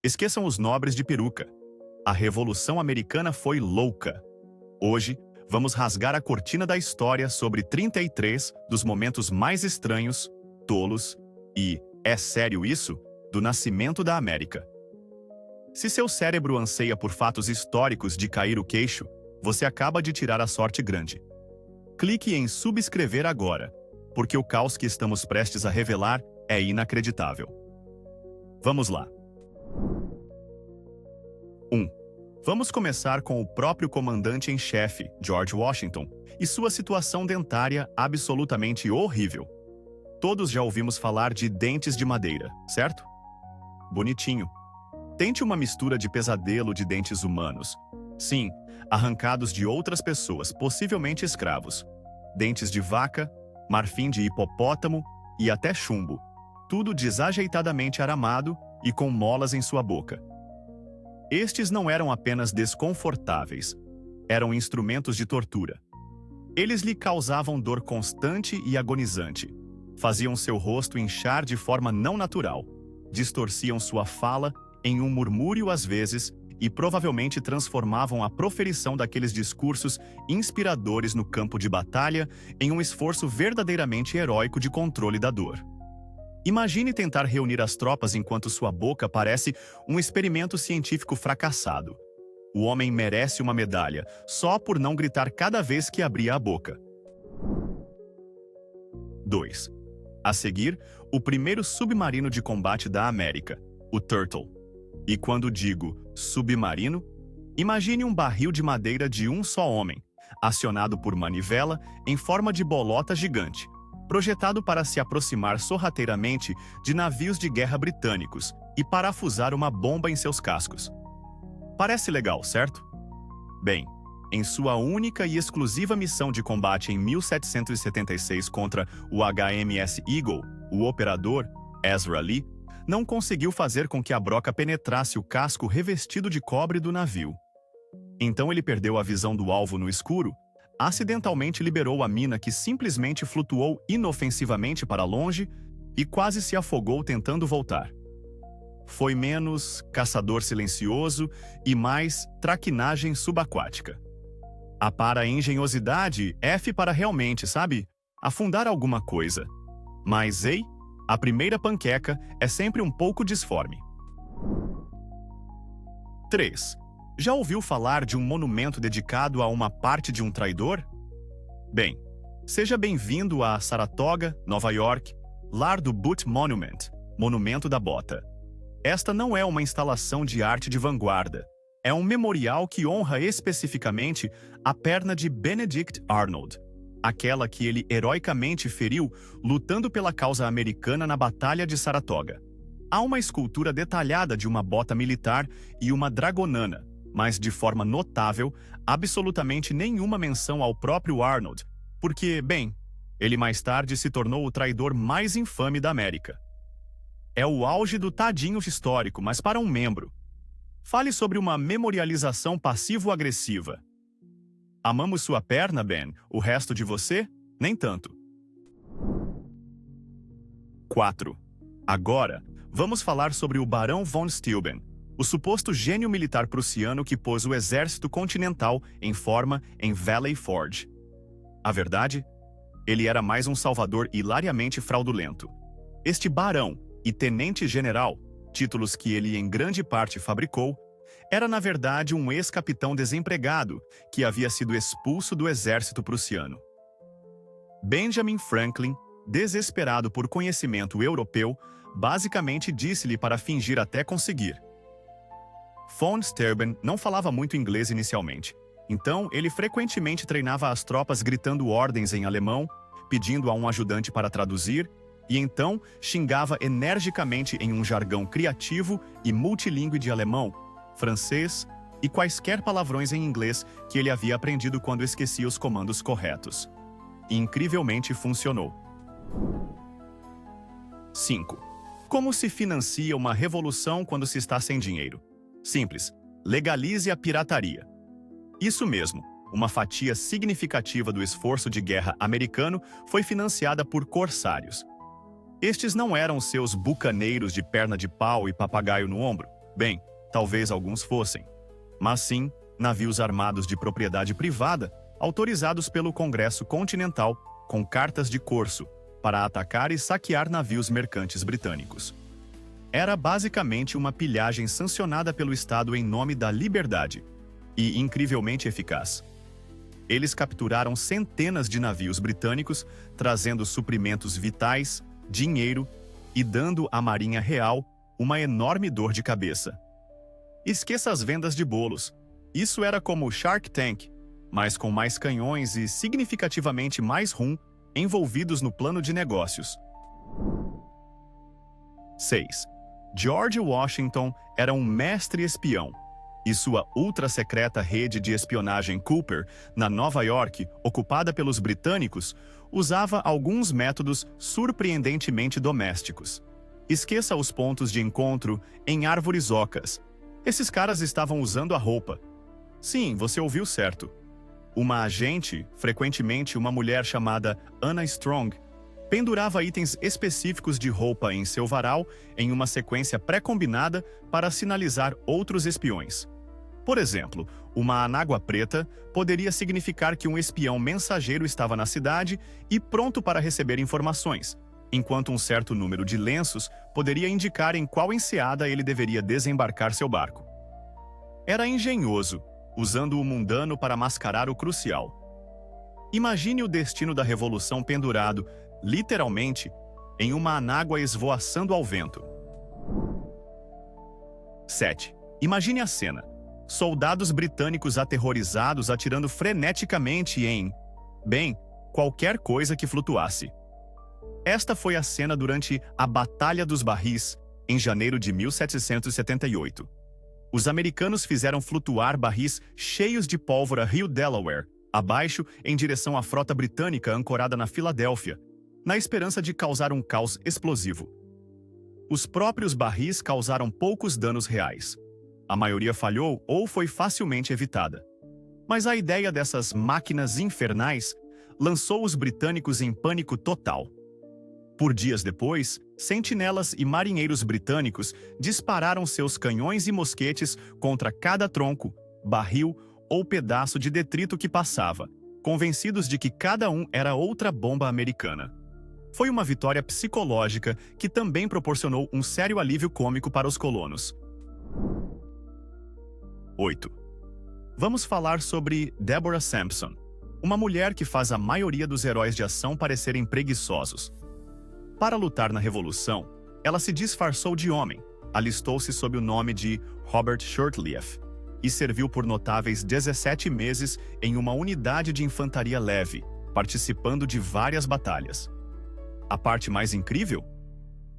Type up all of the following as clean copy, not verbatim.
Esqueçam os nobres de peruca. A Revolução Americana foi louca. Hoje, vamos rasgar a cortina da história sobre 33 dos momentos mais estranhos, tolos e, é sério isso, do nascimento da América. Se seu cérebro anseia por fatos históricos de cair o queixo, você acaba de tirar a sorte grande. Clique em subscrever agora, porque o caos que estamos prestes a revelar é inacreditável. Vamos lá. 1. Vamos começar com o próprio comandante em chefe, George Washington, e sua situação dentária absolutamente horrível. Todos já ouvimos falar de dentes de madeira, certo? Bonitinho. Tente uma mistura de pesadelo de dentes humanos. Sim, arrancados de outras pessoas, possivelmente escravos. Dentes de vaca, marfim de hipopótamo e até chumbo. Tudo desajeitadamente aramado e com molas em sua boca. Estes não eram apenas desconfortáveis, eram instrumentos de tortura. Eles lhe causavam dor constante e agonizante, faziam seu rosto inchar de forma não natural, distorciam sua fala em um murmúrio às vezes e provavelmente transformavam a proferição daqueles discursos inspiradores no campo de batalha em um esforço verdadeiramente heróico de controle da dor. Imagine tentar reunir as tropas enquanto sua boca parece um experimento científico fracassado. O homem merece uma medalha, só por não gritar cada vez que abria a boca. 2. A seguir, o primeiro submarino de combate da América, o Turtle. E quando digo submarino, imagine um barril de madeira de um só homem, acionado por manivela em forma de bolota gigante, projetado para se aproximar sorrateiramente de navios de guerra britânicos e parafusar uma bomba em seus cascos. Parece legal, certo? Bem, em sua única e exclusiva missão de combate em 1776 contra o HMS Eagle, o operador, Ezra Lee, não conseguiu fazer com que a broca penetrasse o casco revestido de cobre do navio. Então ele perdeu a visão do alvo no escuro, acidentalmente liberou a mina que simplesmente flutuou inofensivamente para longe e quase se afogou tentando voltar. Foi menos caçador silencioso e mais traquinagem subaquática. A para a engenhosidade, F para realmente, sabe, afundar alguma coisa. Mas, ei, a primeira panqueca é sempre um pouco disforme. 3. Já ouviu falar de um monumento dedicado a uma parte de um traidor? Bem, seja bem-vindo a Saratoga, Nova York, lar do Boot Monument, Monumento da Bota. Esta não é uma instalação de arte de vanguarda. É um memorial que honra especificamente a perna de Benedict Arnold, aquela que ele heroicamente feriu lutando pela causa americana na Batalha de Saratoga. Há uma escultura detalhada de uma bota militar e uma dragonana, mas de forma notável, absolutamente nenhuma menção ao próprio Arnold, porque, bem, ele mais tarde se tornou o traidor mais infame da América. É o auge do tadinho histórico, mas para um membro. Fale sobre uma memorialização passivo-agressiva. Amamos sua perna, Ben, o resto de você, nem tanto. 4. Agora, vamos falar sobre o Barão von Steuben, o suposto gênio militar prussiano que pôs o exército continental em forma em Valley Forge. A verdade? Ele era mais um salvador hilariamente fraudulento. Este barão e tenente-general, títulos que ele em grande parte fabricou, era na verdade um ex-capitão desempregado que havia sido expulso do exército prussiano. Benjamin Franklin, desesperado por conhecimento europeu, basicamente disse-lhe para fingir até conseguir. Von Steuben não falava muito inglês inicialmente, então ele frequentemente treinava as tropas gritando ordens em alemão, pedindo a um ajudante para traduzir, e então xingava energicamente em um jargão criativo e multilingüe de alemão, francês e quaisquer palavrões em inglês que ele havia aprendido quando esquecia os comandos corretos. E incrivelmente funcionou. 5. Como se financia uma revolução quando se está sem dinheiro? Simples. Legalize a pirataria. Isso mesmo. Uma fatia significativa do esforço de guerra americano foi financiada por corsários. Estes não eram seus bucaneiros de perna de pau e papagaio no ombro. Bem, talvez alguns fossem. Mas sim, navios armados de propriedade privada, autorizados pelo Congresso Continental, com cartas de corso, para atacar e saquear navios mercantes britânicos. Era basicamente uma pilhagem sancionada pelo Estado em nome da liberdade, e incrivelmente eficaz. Eles capturaram centenas de navios britânicos, trazendo suprimentos vitais, dinheiro e dando à Marinha Real uma enorme dor de cabeça. Esqueça as vendas de bolos. Isso era como Shark Tank, mas com mais canhões e significativamente mais rum envolvidos no plano de negócios. 6. George Washington era um mestre espião, e sua ultra-secreta rede de espionagem Cooper, na Nova York, ocupada pelos britânicos, usava alguns métodos surpreendentemente domésticos. Esqueça os pontos de encontro em árvores ocas. Esses caras estavam usando a roupa. Sim, você ouviu certo. Uma agente, frequentemente uma mulher chamada Anna Strong, pendurava itens específicos de roupa em seu varal em uma sequência pré-combinada para sinalizar outros espiões. Por exemplo, uma anágua preta poderia significar que um espião mensageiro estava na cidade e pronto para receber informações, enquanto um certo número de lenços poderia indicar em qual enseada ele deveria desembarcar seu barco. Era engenhoso, usando o mundano para mascarar o crucial. Imagine o destino da revolução pendurado, literalmente, em uma anágua esvoaçando ao vento. 7. Imagine a cena. Soldados britânicos aterrorizados atirando freneticamente em, bem, qualquer coisa que flutuasse. Esta foi a cena durante a Batalha dos Barris, em janeiro de 1778. Os americanos fizeram flutuar barris cheios de pólvora Rio Delaware, abaixo em direção à frota britânica ancorada na Filadélfia, na esperança de causar um caos explosivo. Os próprios barris causaram poucos danos reais. A maioria falhou ou foi facilmente evitada. Mas a ideia dessas máquinas infernais lançou os britânicos em pânico total. Por dias depois, sentinelas e marinheiros britânicos dispararam seus canhões e mosquetes contra cada tronco, barril ou pedaço de detrito que passava, convencidos de que cada um era outra bomba americana. Foi uma vitória psicológica que também proporcionou um sério alívio cômico para os colonos. 8. Vamos falar sobre Deborah Sampson, uma mulher que faz a maioria dos heróis de ação parecerem preguiçosos. Para lutar na Revolução, ela se disfarçou de homem, alistou-se sob o nome de Robert Shirtleaf e serviu por notáveis 17 meses em uma unidade de infantaria leve, participando de várias batalhas. A parte mais incrível?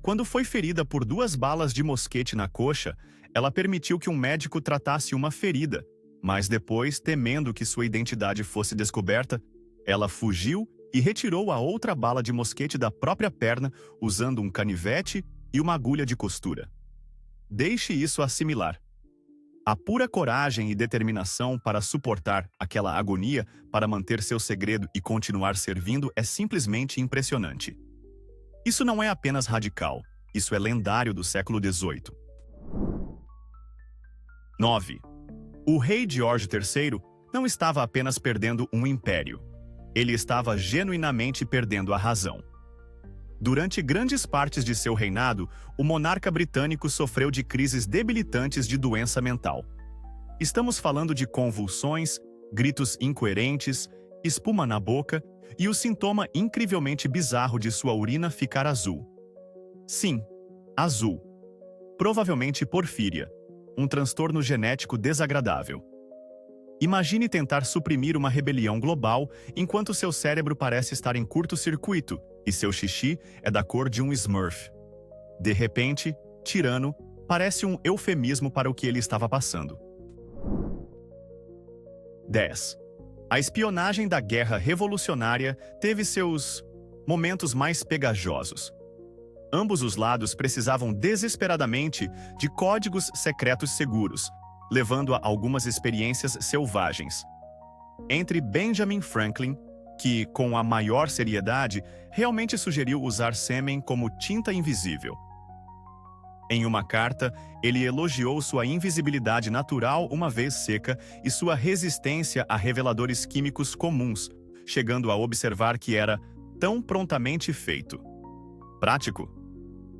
Quando foi ferida por 2 balas de mosquete na coxa, ela permitiu que um médico tratasse uma ferida, mas depois, temendo que sua identidade fosse descoberta, ela fugiu e retirou a outra bala de mosquete da própria perna usando um canivete e uma agulha de costura. Deixe isso assimilar. A pura coragem e determinação para suportar aquela agonia para manter seu segredo e continuar servindo é simplesmente impressionante. Isso não é apenas radical, isso é lendário do século XVIII. 9. O rei George III não estava apenas perdendo um império. Ele estava genuinamente perdendo a razão. Durante grandes partes de seu reinado, o monarca britânico sofreu de crises debilitantes de doença mental. Estamos falando de convulsões, gritos incoerentes, espuma na boca e o sintoma incrivelmente bizarro de sua urina ficar azul. Sim, azul. Provavelmente porfíria, um transtorno genético desagradável. Imagine tentar suprimir uma rebelião global enquanto seu cérebro parece estar em curto-circuito e seu xixi é da cor de um Smurf. De repente, tirano parece um eufemismo para o que ele estava passando. 10. A espionagem da Guerra Revolucionária teve seus momentos mais pegajosos. Ambos os lados precisavam desesperadamente de códigos secretos seguros, levando a algumas experiências selvagens. Entre Benjamin Franklin, que, com a maior seriedade, realmente sugeriu usar sêmen como tinta invisível, Em uma carta, ele elogiou sua invisibilidade natural uma vez seca e sua resistência a reveladores químicos comuns, chegando a observar que era tão prontamente feito. Prático?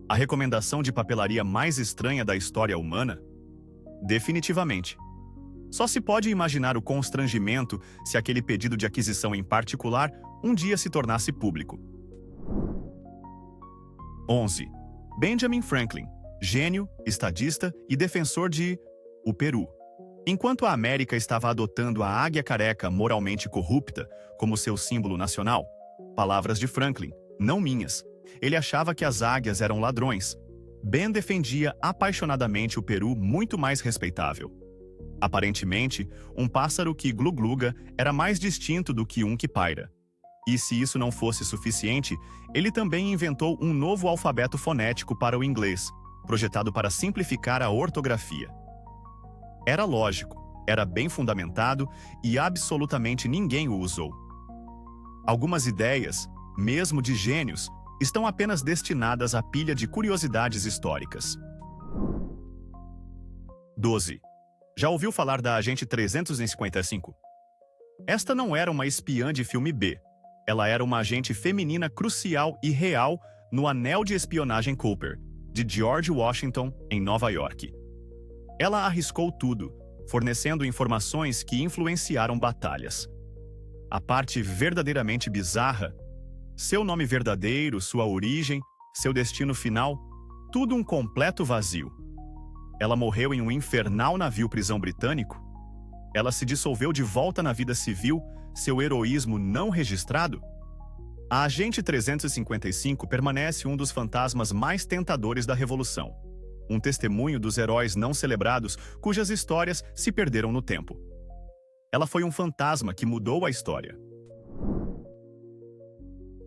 A recomendação de papelaria mais estranha da história humana? Definitivamente. Só se pode imaginar o constrangimento se aquele pedido de aquisição em particular um dia se tornasse público. 11. Benjamin Franklin, gênio, estadista e defensor de o Peru. Enquanto a América estava adotando a águia careca moralmente corrupta como seu símbolo nacional, palavras de Franklin, não minhas, ele achava que as águias eram ladrões. Ben defendia apaixonadamente o Peru muito mais respeitável. Aparentemente, um pássaro que glugluga era mais distinto do que um que paira. E se isso não fosse suficiente, ele também inventou um novo alfabeto fonético para o inglês, projetado para simplificar a ortografia. Era lógico, era bem fundamentado e absolutamente ninguém o usou. Algumas ideias, mesmo de gênios, estão apenas destinadas à pilha de curiosidades históricas. 12. Já ouviu falar da Agente 355? Esta não era uma espiã de filme B. Ela era uma agente feminina crucial e real no Anel de Espionagem Cooper, de George Washington, em Nova York. Ela arriscou tudo, fornecendo informações que influenciaram batalhas. A parte verdadeiramente bizarra, seu nome verdadeiro, sua origem, seu destino final, tudo um completo vazio. Ela morreu em um infernal navio-prisão britânico? Ela se dissolveu de volta na vida civil, seu heroísmo não registrado? A Agente 355 permanece um dos fantasmas mais tentadores da Revolução. Um testemunho dos heróis não celebrados cujas histórias se perderam no tempo. Ela foi um fantasma que mudou a história.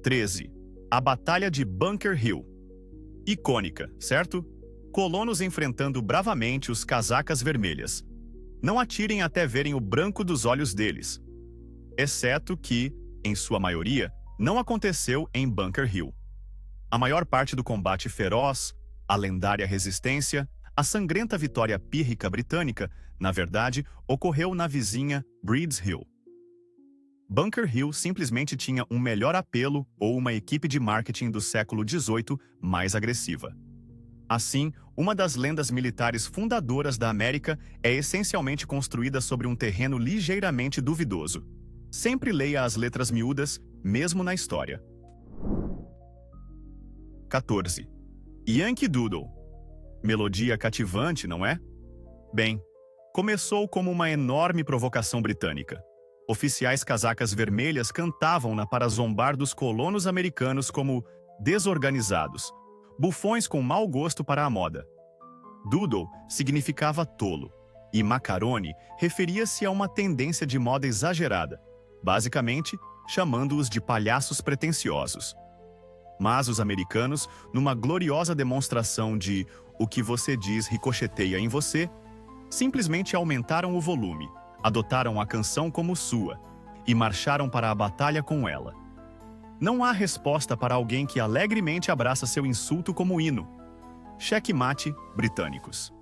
13. A Batalha de Bunker Hill. Icônica, certo? Colonos enfrentando bravamente os casacas vermelhas. Não atirem até verem o branco dos olhos deles. Exceto que, em sua maioria, não aconteceu em Bunker Hill. A maior parte do combate feroz, a lendária resistência, a sangrenta vitória pírrica britânica, na verdade, ocorreu na vizinha Breeds Hill. Bunker Hill simplesmente tinha um melhor apelo ou uma equipe de marketing do século XVIII mais agressiva. Assim, uma das lendas militares fundadoras da América é essencialmente construída sobre um terreno ligeiramente duvidoso. Sempre leia as letras miúdas, mesmo na história. 14. Yankee Doodle. Melodia cativante, não é? Bem, começou como uma enorme provocação britânica. Oficiais casacas vermelhas cantavam-na para zombar dos colonos americanos como desorganizados, bufões com mau gosto para a moda. Doodle significava tolo, e macaroni referia-se a uma tendência de moda exagerada, basicamente chamando-os de palhaços pretensiosos. Mas os americanos, numa gloriosa demonstração de o que você diz ricocheteia em você, simplesmente aumentaram o volume, adotaram a canção como sua e marcharam para a batalha com ela. Não há resposta para alguém que alegremente abraça seu insulto como hino. Checkmate, britânicos.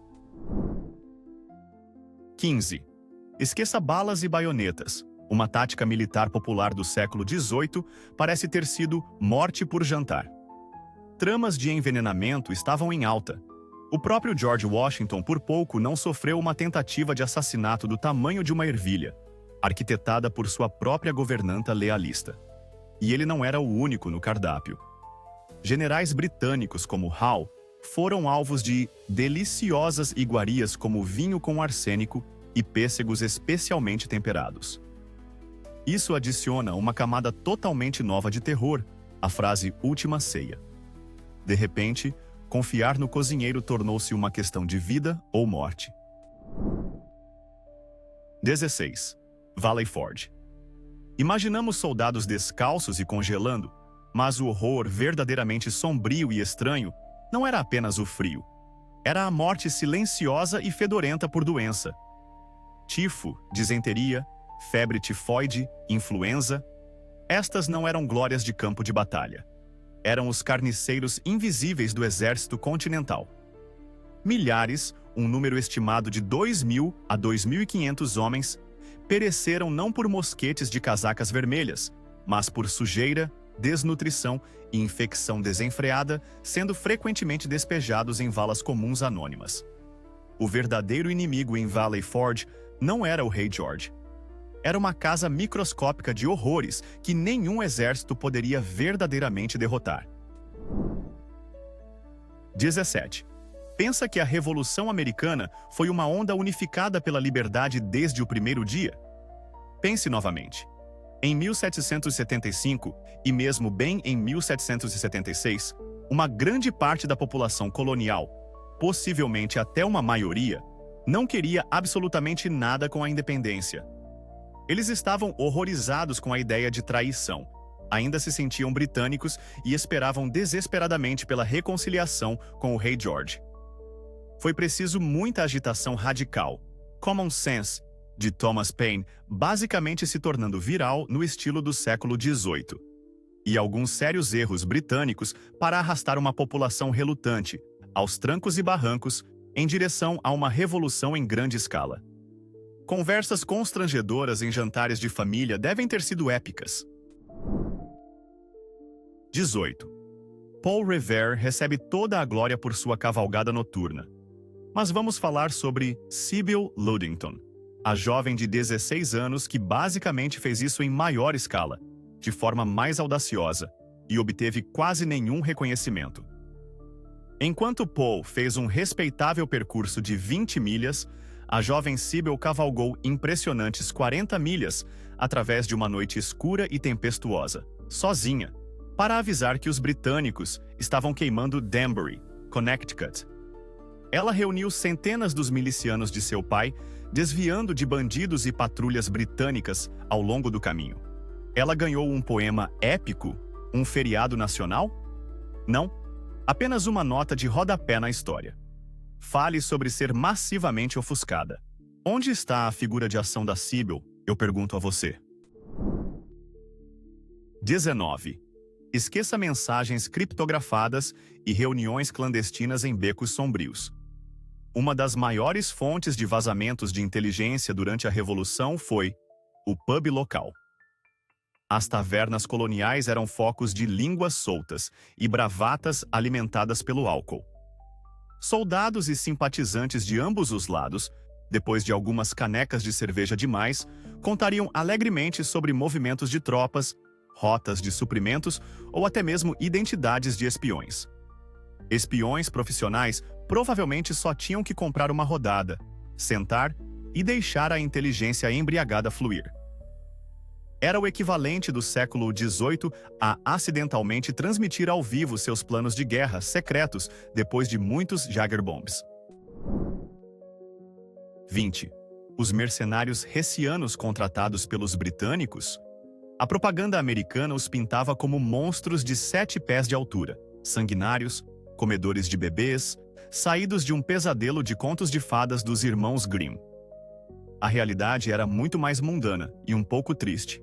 15. Esqueça balas e baionetas. Uma tática militar popular do século XVIII parece ter sido morte por jantar. Tramas de envenenamento estavam em alta. O próprio George Washington por pouco não sofreu uma tentativa de assassinato do tamanho de uma ervilha, arquitetada por sua própria governanta lealista. E ele não era o único no cardápio. Generais britânicos como Howe foram alvos de deliciosas iguarias como vinho com arsênico e pêssegos especialmente temperados. Isso adiciona uma camada totalmente nova de terror, a frase última ceia. De repente, confiar no cozinheiro tornou-se uma questão de vida ou morte. 16. Valley Forge. Imaginamos soldados descalços e congelando, mas o horror verdadeiramente sombrio e estranho não era apenas o frio. Era a morte silenciosa e fedorenta por doença. Tifo, disenteria, febre tifoide, influenza. Estas não eram glórias de campo de batalha. Eram os carniceiros invisíveis do exército continental. milhares, um número estimado de 2.000 a 2.500 homens, pereceram não por mosquetes de casacas vermelhas, mas por sujeira, desnutrição e infecção desenfreada, sendo frequentemente despejados em valas comuns anônimas. O verdadeiro inimigo em Valley Forge não era o Rei George. Era uma casa microscópica de horrores que nenhum exército poderia verdadeiramente derrotar. 17. Pensa que a Revolução Americana foi uma onda unificada pela liberdade desde o primeiro dia? Pense novamente. Em 1775, e mesmo bem em 1776, uma grande parte da população colonial, possivelmente até uma maioria, não queria absolutamente nada com a independência. Eles estavam horrorizados com a ideia de traição, ainda se sentiam britânicos e esperavam desesperadamente pela reconciliação com o Rei George. Foi preciso muita agitação radical, Common Sense, de Thomas Paine, basicamente se tornando viral no estilo do século XVIII, e alguns sérios erros britânicos para arrastar uma população relutante, aos trancos e barrancos, em direção a uma revolução em grande escala. Conversas constrangedoras em jantares de família devem ter sido épicas. 18. Paul Revere recebe toda a glória por sua cavalgada noturna. Mas vamos falar sobre Sybil Ludington, a jovem de 16 anos que basicamente fez isso em maior escala, de forma mais audaciosa, e obteve quase nenhum reconhecimento. Enquanto Paul fez um respeitável percurso de 20 milhas, a jovem Sybil cavalgou impressionantes 40 milhas através de uma noite escura e tempestuosa, sozinha, para avisar que os britânicos estavam queimando Danbury, Connecticut. Ela reuniu centenas dos milicianos de seu pai, desviando de bandidos e patrulhas britânicas ao longo do caminho. Ela ganhou um poema épico? Um feriado nacional? Não, apenas uma nota de rodapé na história. Fale sobre ser massivamente ofuscada. Onde está a figura de ação da Sybil? Eu pergunto a você. 19. Esqueça mensagens criptografadas e reuniões clandestinas em becos sombrios. Uma das maiores fontes de vazamentos de inteligência durante a Revolução foi o pub local. As tavernas coloniais eram focos de línguas soltas e bravatas alimentadas pelo álcool. Soldados e simpatizantes de ambos os lados, depois de algumas canecas de cerveja demais, contariam alegremente sobre movimentos de tropas, rotas de suprimentos ou até mesmo identidades de espiões. Espiões profissionais provavelmente só tinham que comprar uma rodada, sentar e deixar a inteligência embriagada fluir. Era o equivalente do século XVIII a acidentalmente transmitir ao vivo seus planos de guerra secretos depois de muitos Jägerbombs. 20. Os mercenários hessianos contratados pelos britânicos? A propaganda americana os pintava como monstros de 7 pés de altura, sanguinários, comedores de bebês, saídos de um pesadelo de contos de fadas dos irmãos Grimm. A realidade era muito mais mundana e um pouco triste.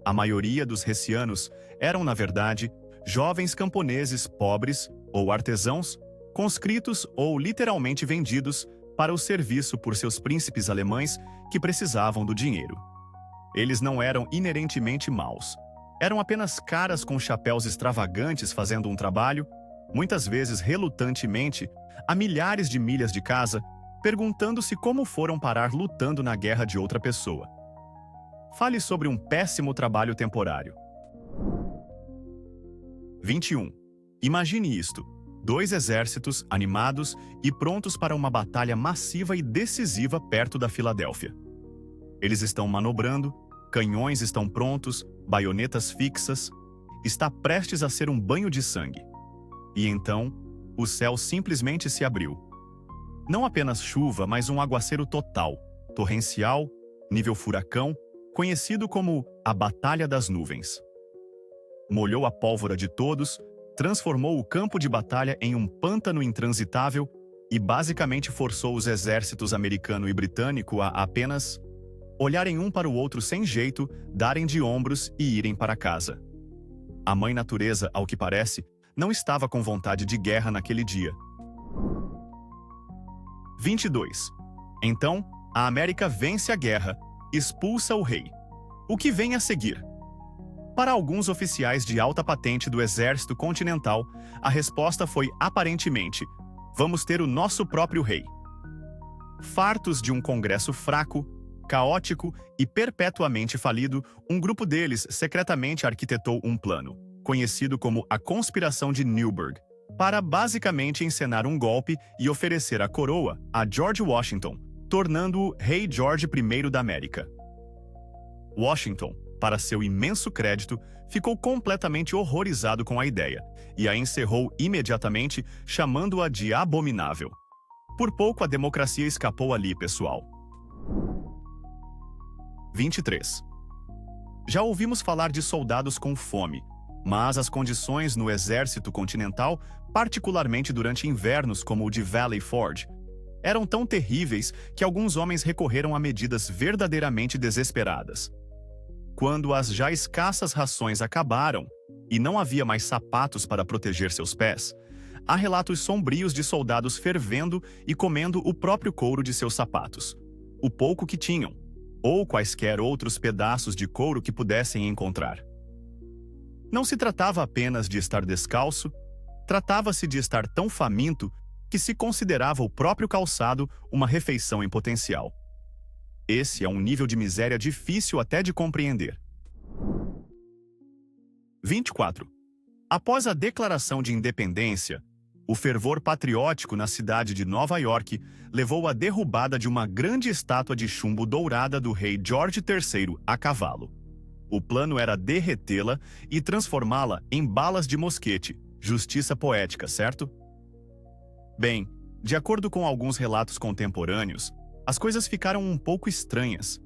A maioria dos hessianos eram, na verdade, jovens camponeses pobres ou artesãos, conscritos ou literalmente vendidos para o serviço por seus príncipes alemães que precisavam do dinheiro. Eles não eram inerentemente maus. Eram apenas caras com chapéus extravagantes fazendo um trabalho, muitas vezes relutantemente, a milhares de milhas de casa, perguntando-se como foram parar lutando na guerra de outra pessoa. Fale sobre um péssimo trabalho temporário. 21. Imagine isto: 2 exércitos animados e prontos para uma batalha massiva e decisiva perto da Filadélfia. Eles estão manobrando, canhões estão prontos, baionetas fixas. Está prestes a ser um banho de sangue. E então, o céu simplesmente se abriu. Não apenas chuva, mas um aguaceiro total, torrencial, nível furacão, conhecido como a Batalha das Nuvens. Molhou a pólvora de todos, transformou o campo de batalha em um pântano intransitável e basicamente forçou os exércitos americano e britânico a apenas olharem um para o outro sem jeito, darem de ombros e irem para casa. A mãe natureza, ao que parece, não estava com vontade de guerra naquele dia. 22. Então, a América vence a guerra, expulsa o rei. O que vem a seguir? Para alguns oficiais de alta patente do Exército Continental, a resposta foi aparentemente: vamos ter o nosso próprio rei. Fartos de um congresso fraco, caótico e perpetuamente falido, um grupo deles secretamente arquitetou um plano, conhecido como a Conspiração de Newburgh, para basicamente encenar um golpe e oferecer a coroa a George Washington, tornando-o Rei George I da América. Washington, para seu imenso crédito, ficou completamente horrorizado com a ideia e a encerrou imediatamente, chamando-a de abominável. Por pouco a democracia escapou ali, pessoal. 23. Já ouvimos falar de soldados com fome, mas as condições no exército continental, particularmente durante invernos como o de Valley Forge, eram tão terríveis que alguns homens recorreram a medidas verdadeiramente desesperadas. Quando as já escassas rações acabaram e não havia mais sapatos para proteger seus pés, há relatos sombrios de soldados fervendo e comendo o próprio couro de seus sapatos, o pouco que tinham, ou quaisquer outros pedaços de couro que pudessem encontrar. Não se tratava apenas de estar descalço, tratava-se de estar tão faminto que se considerava o próprio calçado uma refeição em potencial. Esse é um nível de miséria difícil até de compreender. 24. Após a declaração de independência, o fervor patriótico na cidade de Nova York levou à derrubada de uma grande estátua de chumbo dourada do rei George III a cavalo. O plano era derretê-la e transformá-la em balas de mosquete. Justiça poética, certo? Bem, de acordo com alguns relatos contemporâneos, as coisas ficaram um pouco estranhas.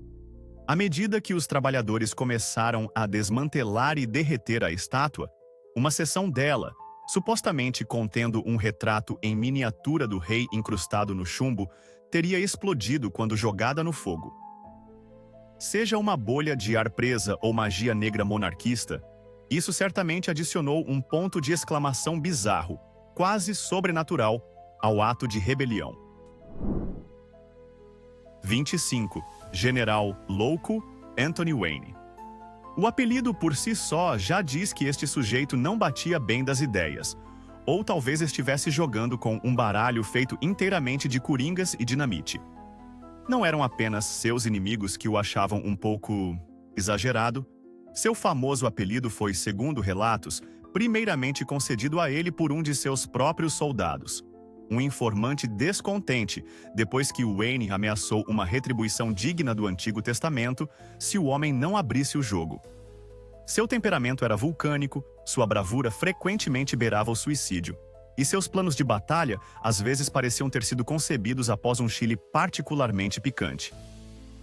À medida que os trabalhadores começaram a desmantelar e derreter a estátua, uma seção dela, supostamente contendo um retrato em miniatura do rei incrustado no chumbo, teria explodido quando jogada no fogo. Seja uma bolha de ar presa ou magia negra monarquista, isso certamente adicionou um ponto de exclamação bizarro, quase sobrenatural, ao ato de rebelião. 25. General Louco Anthony Wayne. O apelido por si só já diz que este sujeito não batia bem das ideias, ou talvez estivesse jogando com um baralho feito inteiramente de coringas e dinamite. Não eram apenas seus inimigos que o achavam um pouco exagerado. Seu famoso apelido foi, segundo relatos, primeiramente concedido a ele por um de seus próprios soldados, um informante descontente, depois que Wayne ameaçou uma retribuição digna do Antigo Testamento se o homem não abrisse o jogo. Seu temperamento era vulcânico, sua bravura frequentemente beirava o suicídio, e seus planos de batalha às vezes pareciam ter sido concebidos após um Chile particularmente picante.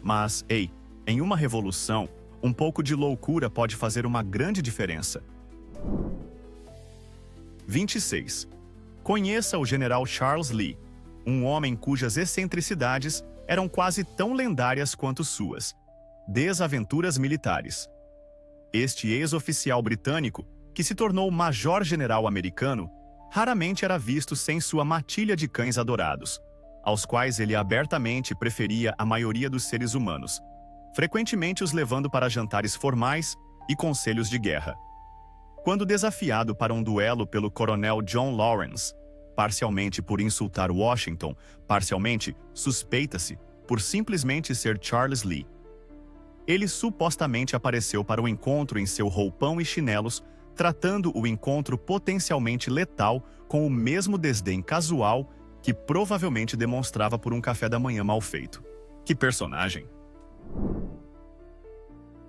Mas, ei, em uma revolução, um pouco de loucura pode fazer uma grande diferença. 26. Conheça o general Charles Lee, um homem cujas excentricidades eram quase tão lendárias quanto suas desaventuras militares. Este ex-oficial britânico, que se tornou major-general americano, raramente era visto sem sua matilha de cães adorados, aos quais ele abertamente preferia a maioria dos seres humanos, frequentemente os levando para jantares formais e conselhos de guerra. Quando desafiado para um duelo pelo coronel John Lawrence, parcialmente por insultar Washington, parcialmente, suspeita-se, por simplesmente ser Charles Lee. Ele supostamente apareceu para o encontro em seu roupão e chinelos, tratando o encontro potencialmente letal com o mesmo desdém casual que provavelmente demonstrava por um café da manhã mal feito. Que personagem!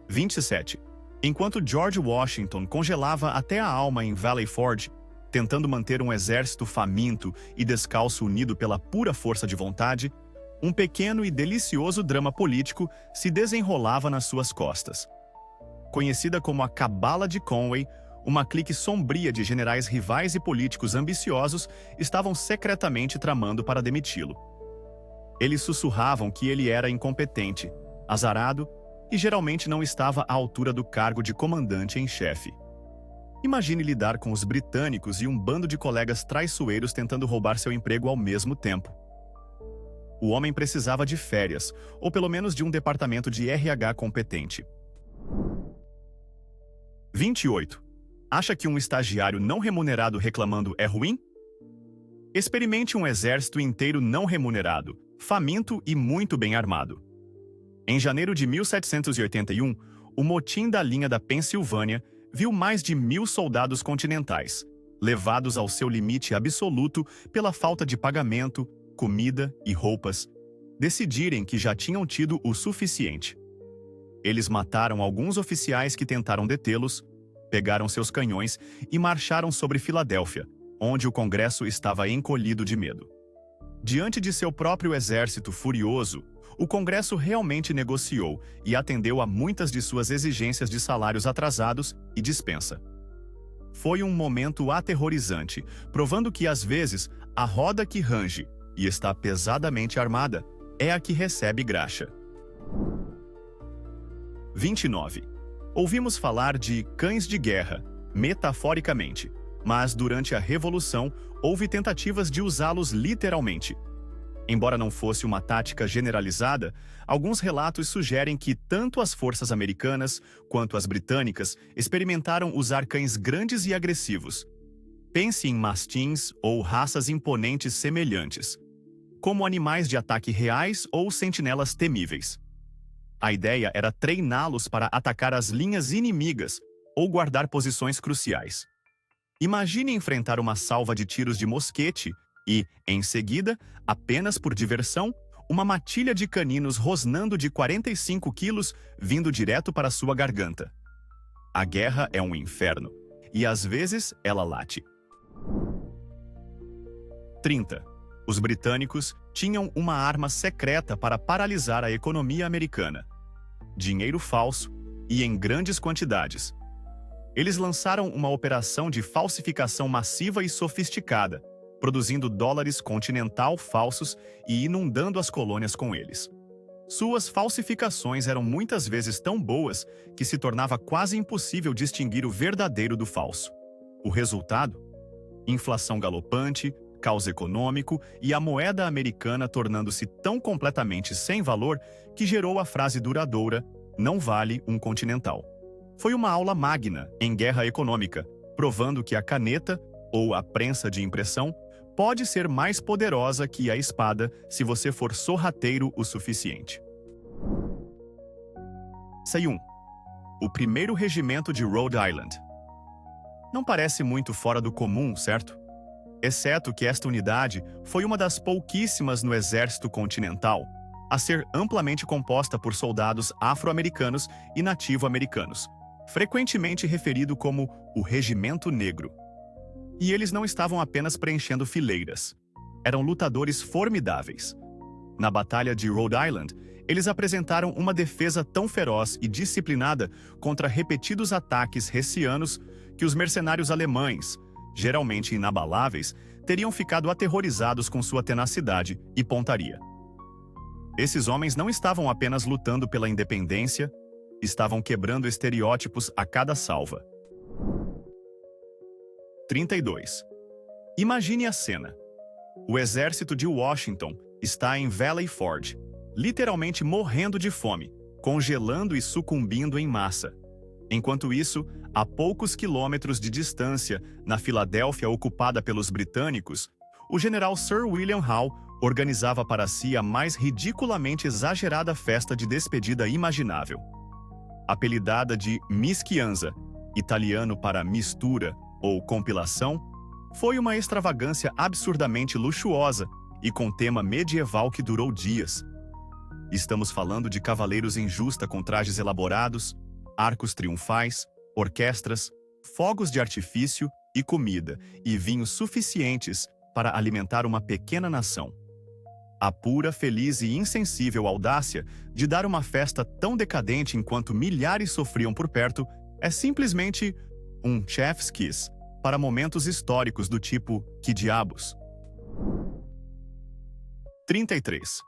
27. Enquanto George Washington congelava até a alma em Valley Forge, tentando manter um exército faminto e descalço unido pela pura força de vontade, um pequeno e delicioso drama político se desenrolava nas suas costas. Conhecida como a Cabala de Conway, uma clique sombria de generais rivais e políticos ambiciosos estavam secretamente tramando para demiti-lo. Eles sussurravam que ele era incompetente, azarado e geralmente não estava à altura do cargo de comandante em chefe. Imagine lidar com os britânicos e um bando de colegas traiçoeiros tentando roubar seu emprego ao mesmo tempo. O homem precisava de férias, ou pelo menos de um departamento de RH competente. 28. Acha que um estagiário não remunerado reclamando é ruim? Experimente um exército inteiro não remunerado, faminto e muito bem armado. Em janeiro de 1781, o motim da linha da Pensilvânia viu mais de 1.000 soldados continentais, levados ao seu limite absoluto pela falta de pagamento, comida e roupas, decidirem que já tinham tido o suficiente. Eles mataram alguns oficiais que tentaram detê-los, pegaram seus canhões e marcharam sobre Filadélfia, onde o Congresso estava encolhido de medo. Diante de seu próprio exército furioso, o Congresso realmente negociou e atendeu a muitas de suas exigências de salários atrasados e dispensa. Foi um momento aterrorizante, provando que, às vezes, a roda que range e está pesadamente armada é a que recebe graxa. 29. Ouvimos falar de cães de guerra, metaforicamente, mas durante a Revolução houve tentativas de usá-los literalmente. Embora não fosse uma tática generalizada, alguns relatos sugerem que tanto as forças americanas quanto as britânicas experimentaram usar cães grandes e agressivos. Pense em mastins ou raças imponentes semelhantes, como animais de ataque reais ou sentinelas temíveis. A ideia era treiná-los para atacar as linhas inimigas ou guardar posições cruciais. Imagine enfrentar uma salva de tiros de mosquete e, em seguida, apenas por diversão, uma matilha de caninos rosnando de 45 quilos vindo direto para sua garganta. A guerra é um inferno, e às vezes ela late. 30. Os britânicos tinham uma arma secreta para paralisar a economia americana: dinheiro falso e em grandes quantidades. Eles lançaram uma operação de falsificação massiva e sofisticada, produzindo dólares continental falsos e inundando as colônias com eles. Suas falsificações eram muitas vezes tão boas que se tornava quase impossível distinguir o verdadeiro do falso. O resultado? Inflação galopante, caos econômico e a moeda americana tornando-se tão completamente sem valor que gerou a frase duradoura: "Não vale um continental". Foi uma aula magna em guerra econômica, provando que a caneta, ou a prensa de impressão, pode ser mais poderosa que a espada se você for sorrateiro o suficiente. 1. O primeiro regimento de Rhode Island. Não parece muito fora do comum, certo? Exceto que esta unidade foi uma das pouquíssimas no exército continental a ser amplamente composta por soldados afro-americanos e nativo-americanos, frequentemente referido como o Regimento Negro. E eles não estavam apenas preenchendo fileiras. Eram lutadores formidáveis. Na Batalha de Rhode Island, eles apresentaram uma defesa tão feroz e disciplinada contra repetidos ataques hessianos que os mercenários alemães, geralmente inabaláveis, teriam ficado aterrorizados com sua tenacidade e pontaria. Esses homens não estavam apenas lutando pela independência, estavam quebrando estereótipos a cada salva. 32. Imagine a cena. O exército de Washington está em Valley Forge, literalmente morrendo de fome, congelando e sucumbindo em massa. Enquanto isso, a poucos quilômetros de distância, na Filadélfia ocupada pelos britânicos, o general Sir William Howe organizava para si a mais ridiculamente exagerada festa de despedida imaginável. Apelidada de Mischianza, italiano para mistura ou compilação, foi uma extravagância absurdamente luxuosa e com tema medieval que durou dias. Estamos falando de cavaleiros em justa com trajes elaborados, arcos triunfais, orquestras, fogos de artifício e comida e vinhos suficientes para alimentar uma pequena nação. A pura, feliz e insensível audácia de dar uma festa tão decadente enquanto milhares sofriam por perto é simplesmente um chef's kiss para momentos históricos do tipo "que diabos?". 33.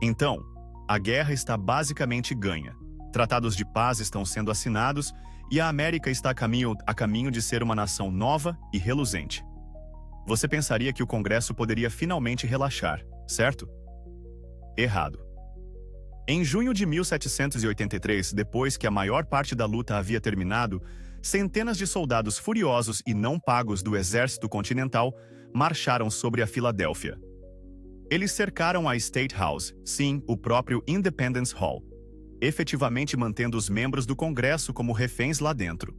Então, a guerra está basicamente ganha. Tratados de paz estão sendo assinados e a América está a caminho de ser uma nação nova e reluzente. Você pensaria que o Congresso poderia finalmente relaxar, certo? Errado. Em junho de 1783, depois que a maior parte da luta havia terminado, centenas de soldados furiosos e não pagos do exército continental marcharam sobre a Filadélfia. Eles cercaram a State House, sim, o próprio Independence Hall, efetivamente mantendo os membros do Congresso como reféns lá dentro.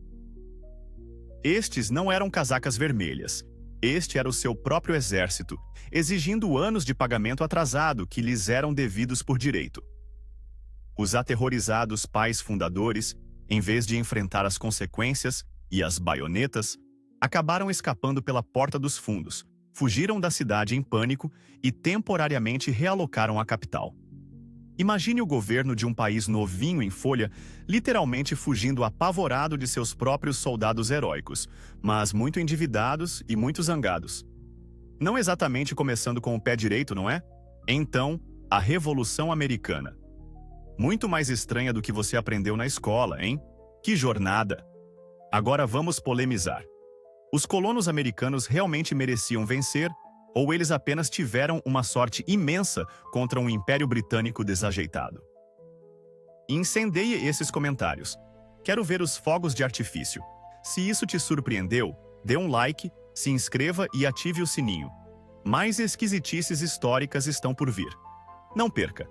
Estes não eram casacas vermelhas. Este era o seu próprio exército, exigindo anos de pagamento atrasado que lhes eram devidos por direito. Os aterrorizados pais fundadores, em vez de enfrentar as consequências e as baionetas, acabaram escapando pela porta dos fundos, fugiram da cidade em pânico e temporariamente realocaram a capital. Imagine o governo de um país novinho em folha, literalmente fugindo apavorado de seus próprios soldados heróicos, mas muito endividados e muito zangados. Não exatamente começando com o pé direito, não é? Então, a Revolução Americana. Muito mais estranha do que você aprendeu na escola, hein? Que jornada! Agora vamos polemizar. Os colonos americanos realmente mereciam vencer, ou eles apenas tiveram uma sorte imensa contra um Império Britânico desajeitado? Incendeie esses comentários. Quero ver os fogos de artifício. Se isso te surpreendeu, dê um like, se inscreva e ative o sininho. Mais esquisitices históricas estão por vir. Não perca!